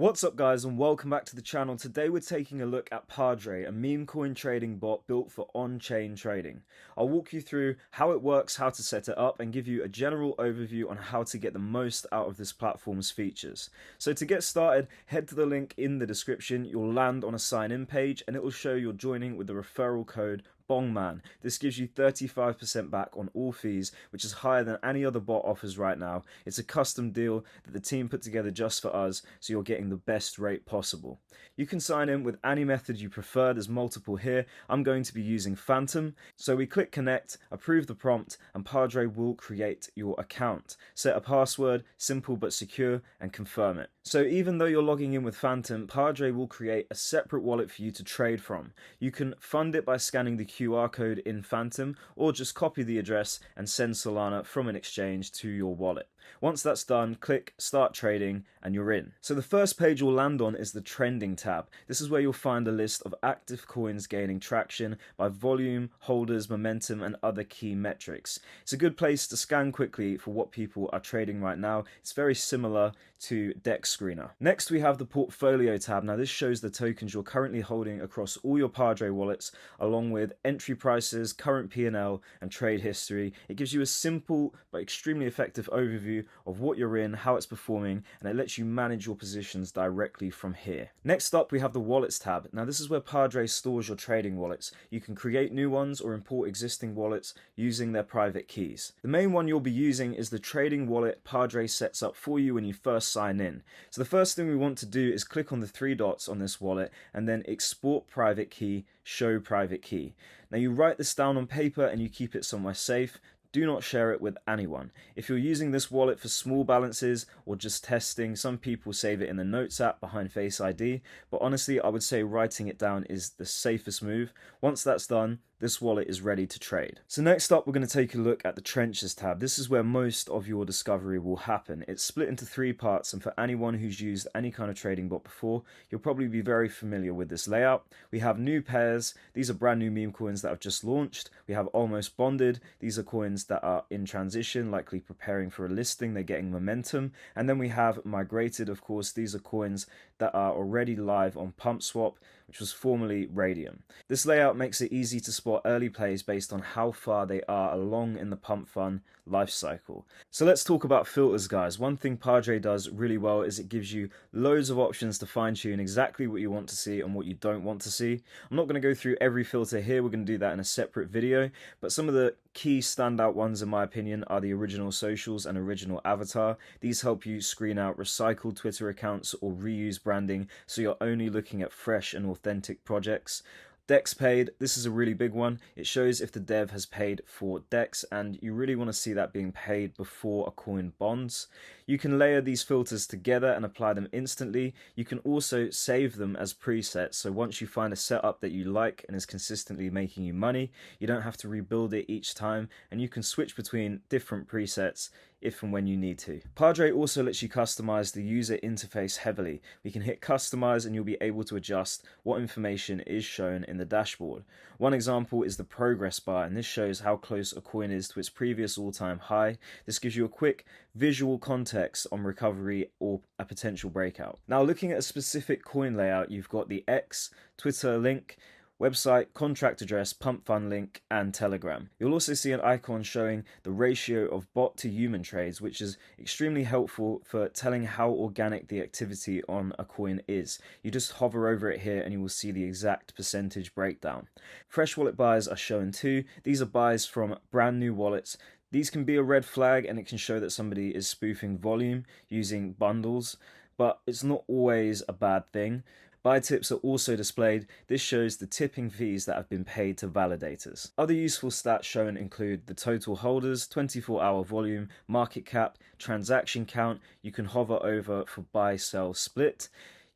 What's up guys and welcome back to the channel. Today we're taking a look at Padre, a meme coin trading bot built for on-chain trading. I'll walk you through how it works, how to set it up, and give you a general overview on how to get the most out of this platform's features. So to get started, head to the link in the description. You'll land on a sign-in page and it will show you're joining with the referral code BONGMAN. This gives you 35% back on all fees, which is higher than any other bot offers right now. It's a custom deal that the team put together just for us, so you're getting the best rate possible. You can sign in with any method you prefer. There's multiple here. I'm going to be using Phantom. So we click connect, approve the prompt, and Padre will create your account. Set a password, simple but secure, and confirm it. So even though you're logging in with Phantom, Padre will create a separate wallet for you to trade from. You can fund it by scanning the QR code in Phantom, or just copy the address and send Solana from an exchange to your wallet. Once that's done, click Start Trading and you're in. So the first page you'll land on is the Trending tab. This is where you'll find a list of active coins gaining traction by volume, holders, momentum, and other key metrics. It's a good place to scan quickly for what people are trading right now. It's very similar to Dex Screener. Next we have the Portfolio tab. Now this shows the tokens you're currently holding across all your Padre wallets, along with entry prices, current P&L, and trade history. It gives you a simple but extremely effective overview of what you're in, how it's performing, and it lets you manage your positions directly from here. Next up we have the Wallets tab. Now this is where Padre stores your trading wallets. You can create new ones or import existing wallets using their private keys. The main one you'll be using is the trading wallet Padre sets up for you when you first sign in. So the first thing we want to do is click on the three dots on this wallet and then export private key, show private key. Now you write this down on paper and you keep it somewhere safe. Do not share it with anyone. If you're using this wallet for small balances or just testing, some people save it in the Notes app behind Face ID, but honestly I would say writing it down is the safest move. Once that's done, this wallet is ready to trade. So next up we're going to take a look at the Trenches tab. This is where most of your discovery will happen. It's split into three parts, and for anyone who's used any kind of trading bot before, you'll probably be very familiar with this layout. We have new pairs. These are brand new meme coins that have just launched. We have almost bonded. These are coins that are in transition, likely preparing for a listing. They're getting momentum. And then we have migrated, of course. These are coins that are already live on PumpSwap, which was formerly Radium. This layout makes it easy to spot early plays based on how far they are along in the pump fund life cycle. So let's talk about filters, guys. One thing Padre does really well is it gives you loads of options to fine tune exactly what you want to see and what you don't want to see. I'm not going to go through every filter here. We're going to do that in a separate video, but some of the key standout ones in my opinion are the original socials and original avatar. These help you screen out recycled Twitter accounts or reuse branding, so you're only looking at fresh and authentic projects. Dex paid, this is a really big one. It shows if the dev has paid for Dex, and you really want to see that being paid before a coin bonds. You can layer these filters together and apply them instantly. You can also save them as presets, so once you find a setup that you like and is consistently making you money, you don't have to rebuild it each time, and you can switch between different presets if and when you need to. Padre also lets you customize the user interface heavily. We can hit customize and you'll be able to adjust what information is shown in the dashboard. One example is the progress bar, and this shows how close a coin is to its previous all-time high. This gives you a quick visual context on recovery or a potential breakout. Now looking at a specific coin layout, you've got the X, Twitter link, website, contract address, pump fund link, and Telegram. You'll also see an icon showing the ratio of bot to human trades, which is extremely helpful for telling how organic the activity on a coin is. You just hover over it here and you will see the exact percentage breakdown. Fresh wallet buys are shown too. These are buys from brand new wallets. These can be a red flag and it can show that somebody is spoofing volume using bundles, but it's not always a bad thing. Buy tips are also displayed. This shows the tipping fees that have been paid to validators. Other useful stats shown include the total holders, 24-hour volume, market cap, transaction count. You can hover over for buy-sell split.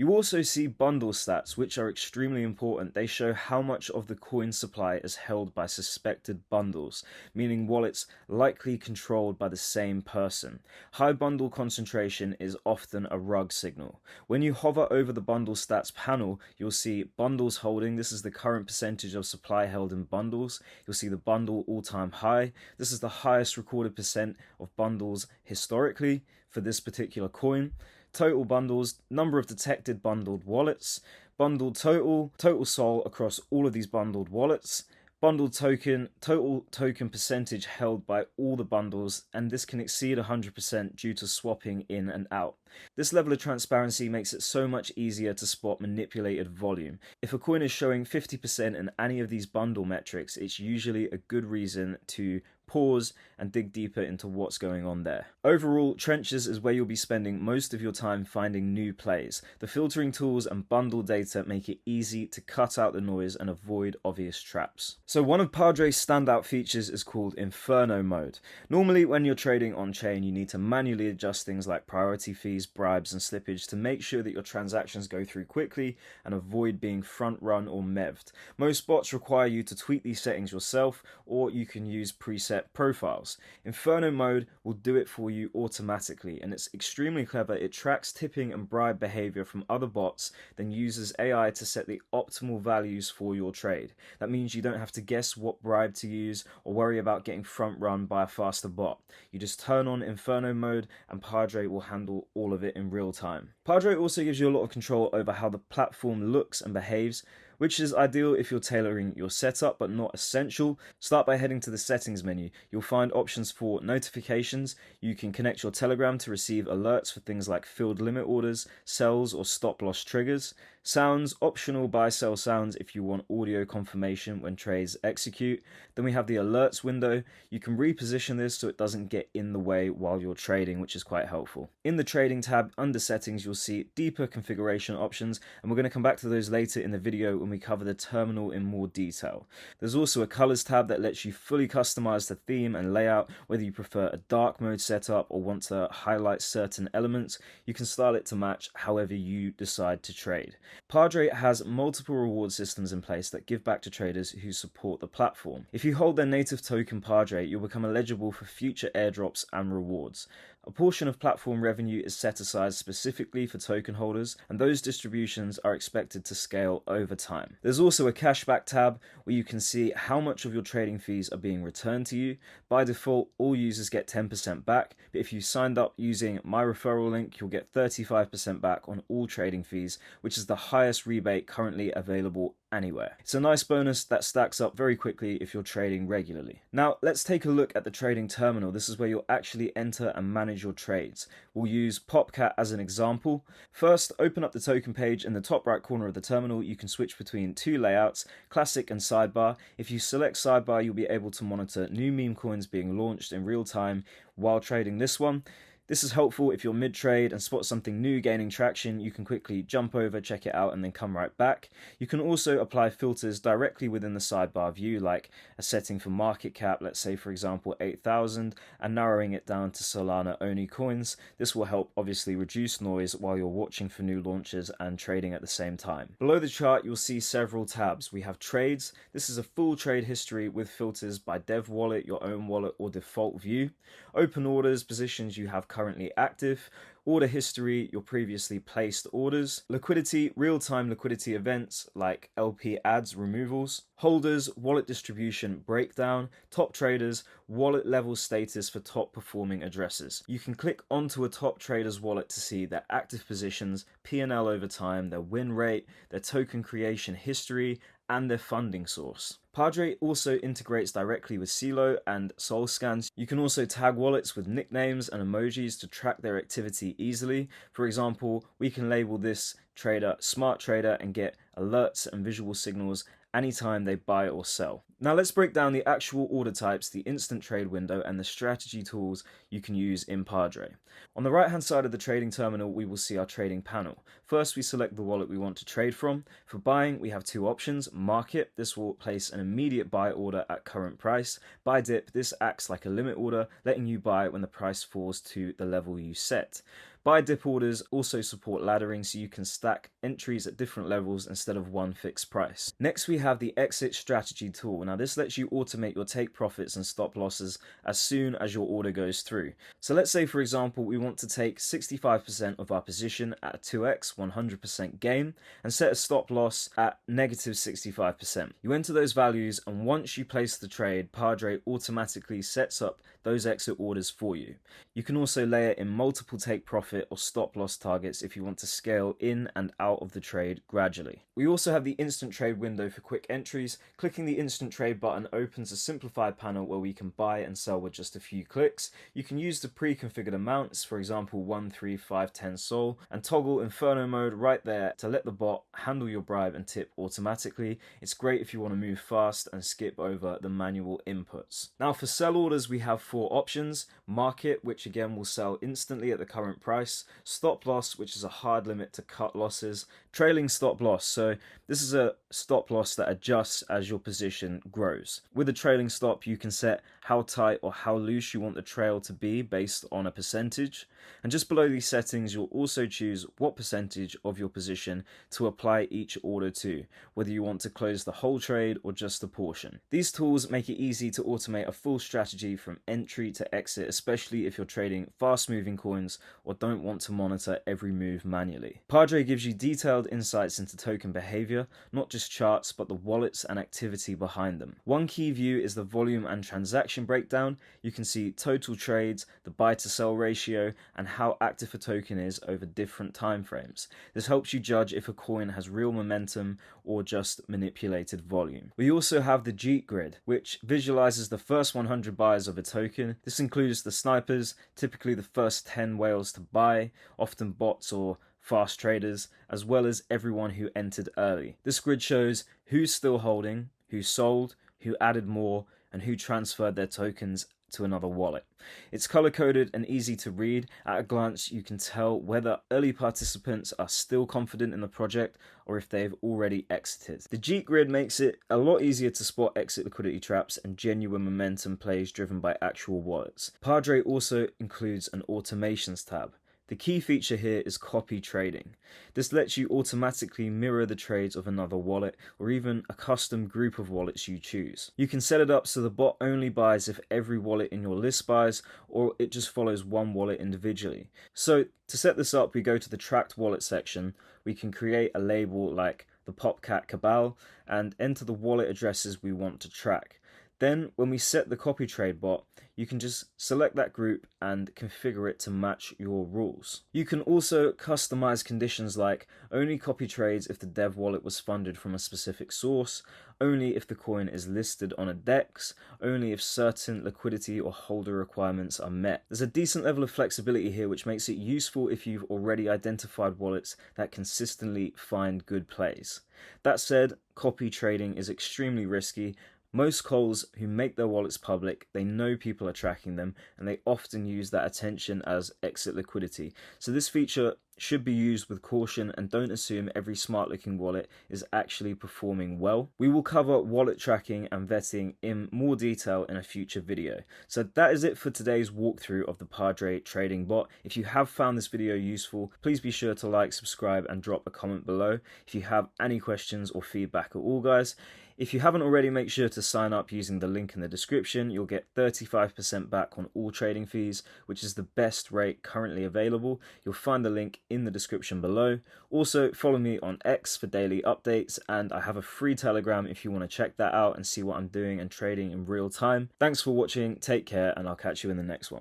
You also see bundle stats, which are extremely important. They show how much of the coin supply is held by suspected bundles, meaning wallets likely controlled by the same person. High bundle concentration is often a rug signal. When you hover over the bundle stats panel, you'll see bundles holding. This is the current percentage of supply held in bundles. You'll see the bundle all-time high. This is the highest recorded percent of bundles historically for this particular coin. total bundles, number of detected bundled wallets, bundled total sol across all of these bundled wallets, bundled token, total token percentage held by all the bundles, and this can exceed 100% due to swapping in and out. This level of transparency makes it so much easier to spot manipulated volume. If a coin is showing 50% in any of these bundle metrics, it's usually a good reason to pause and dig deeper into what's going on there. Overall, Trenches is where you'll be spending most of your time finding new plays. The filtering tools and bundle data make it easy to cut out the noise and avoid obvious traps. So one of Padre's standout features is called Inferno mode. Normally when you're trading on chain, you need to manually adjust things like priority fees, bribes and slippage to make sure that your transactions go through quickly and avoid being front run or meved. Most bots require you to tweak these settings yourself, or you can use preset profiles. Inferno mode will do it for you automatically, and it's extremely clever. It tracks tipping and bribe behavior from other bots, then uses AI to set the optimal values for your trade. That means you don't have to guess what bribe to use or worry about getting front run by a faster bot. You just turn on Inferno mode and Padre will handle all of it in real time. Padre also gives you a lot of control over how the platform looks and behaves, which is ideal if you're tailoring your setup but not essential. Start by heading to the settings menu. You'll find options for notifications. You can connect your Telegram to receive alerts for things like filled limit orders, sells or stop loss triggers. Sounds, optional buy sell sounds if you want audio confirmation when trades execute. Then we have the alerts window. You can reposition this so it doesn't get in the way while you're trading, which is quite helpful. In the trading tab under settings, you'll see deeper configuration options, and we're going to come back to those later in the video when we cover the terminal in more detail. There's also a colors tab that lets you fully customize the theme and layout, whether you prefer a dark mode setup or want to highlight certain elements. You can style it to match however you decide to trade. Padre has multiple reward systems in place that give back to traders who support the platform. If you hold their native token Padre, you'll become eligible for future airdrops and rewards. A portion of platform revenue is set aside specifically for token holders, and those distributions are expected to scale over time. There's also a cashback tab where you can see how much of your trading fees are being returned to you. By default, all users get 10% back, but if you signed up using my referral link, you'll get 35% back on all trading fees, which is the highest rebate currently available anywhere. It's a nice bonus that stacks up very quickly if you're trading regularly. Now, let's take a look at the trading terminal. This is where you'll actually enter and manage your trades. We'll use Popcat as an example. First, open up the token page in the top right corner of the terminal. You can switch between two layouts, classic and sidebar. If you select sidebar, you'll be able to monitor new meme coins being launched in real time while trading this one. This is helpful if you're mid-trade and spot something new gaining traction. You can quickly jump over, check it out, and then come right back. You can also apply filters directly within the sidebar view, like a setting for market cap, let's say for example 8,000, and narrowing it down to Solana-only coins. This will help obviously reduce noise while you're watching for new launches and trading at the same time. Below the chart, you'll see several tabs. We have trades. This is a full trade history with filters by dev wallet, your own wallet, or default view. Open orders, positions you have currently active. Order history, your previously placed orders. Liquidity, real-time liquidity events like LP ads removals. Holders, wallet distribution breakdown. Top traders, wallet level status for top performing addresses. You can click onto a top trader's wallet to see their active positions, P&L over time, their win rate, their token creation history, and their funding source. Padre also integrates directly with Celo and SolScans. You can also tag wallets with nicknames and emojis to track their activity easily. For example, we can label this trader Smart Trader and get alerts and visual signals anytime they buy or sell. Now let's break down the actual order types, the instant trade window, and the strategy tools you can use in Padre. On the right hand side of the trading terminal, we will see our trading panel. First, we select the wallet we want to trade from. For buying, we have two options. Market, this will place an immediate buy order at current price. Buy dip, this acts like a limit order, letting you buy when the price falls to the level you set. Buy dip orders also support laddering, so you can stack entries at different levels instead of one fixed price. Next, we have the exit strategy tool. Now this lets you automate your take profits and stop losses as soon as your order goes through. So let's say for example we want to take 65% of our position at a 2x 100% gain and set a stop loss at negative 65%. You enter those values, and once you place the trade, Padre automatically sets up those exit orders for you. You can also layer in multiple take profits profit or stop loss targets if you want to scale in and out of the trade gradually. We also have the instant trade window for quick entries. Clicking the instant trade button opens a simplified panel where we can buy and sell with just a few clicks. You can use the pre-configured amounts, for example 1, 3, 5, 10 sol, and toggle Inferno mode right there to let the bot handle your bribe and tip automatically. It's great if you want to move fast and skip over the manual inputs. Now for sell orders, we have 4 options: market, which again will sell instantly at the current price; stop loss, which is a hard limit to cut losses; trailing stop loss, so this is a stop loss that adjusts as your position grows. With a trailing stop, you can set how tight or how loose you want the trail to be based on a percentage. And just below these settings, you'll also choose what percentage of your position to apply each order to, whether you want to close the whole trade or just a portion. These tools make it easy to automate a full strategy from entry to exit, especially if you're trading fast-moving coins or don't want to monitor every move manually. Padre gives you detailed insights into token behavior, not just charts, but the wallets and activity behind them. One key view is the volume and transaction breakdown. You can see total trades, the buy to sell ratio, and how active a token is over different time frames. This helps you judge if a coin has real momentum or just manipulated volume. We also have the Jeet grid, which visualizes the first 100 buyers of a token. This includes the snipers, typically the first 10 whales to buy, often bots or fast traders, as well as everyone who entered early. This grid shows who's still holding, who sold, who added more, and who transferred their tokens to another wallet. It's color-coded and easy to read. At a glance, you can tell whether early participants are still confident in the project or if they've already exited. The Jeet grid makes it a lot easier to spot exit liquidity traps and genuine momentum plays driven by actual wallets. Padre also includes an automations tab. The key feature here is copy trading. This lets you automatically mirror the trades of another wallet or even a custom group of wallets you choose. You can set it up so the bot only buys if every wallet in your list buys, or it just follows one wallet individually. So to set this up, we go to the tracked wallet section. We can create a label like the Popcat Cabal and enter the wallet addresses we want to track. Then when we set the copy trade bot, you can just select that group and configure it to match your rules. You can also customize conditions like only copy trades if the dev wallet was funded from a specific source, only if the coin is listed on a DEX, only if certain liquidity or holder requirements are met. There's a decent level of flexibility here, which makes it useful if you've already identified wallets that consistently find good plays. That said, copy trading is extremely risky. Most calls who make their wallets public, they know people are tracking them, and they often use that attention as exit liquidity. So this feature should be used with caution, and don't assume every smart looking wallet is actually performing well. We will cover wallet tracking and vetting in more detail in a future video. So that is it for today's walkthrough of the Padre trading bot. If you have found this video useful, please be sure to like, subscribe, and drop a comment below if you have any questions or feedback at all, guys. If you haven't already, make sure to sign up using the link in the description. You'll get 35% back on all trading fees, which is the best rate currently available. You'll find the link in the description below. Also, follow me on X for daily updates, and I have a free Telegram if you want to check that out and see what I'm doing and trading in real time. Thanks for watching, take care, and I'll catch you in the next one.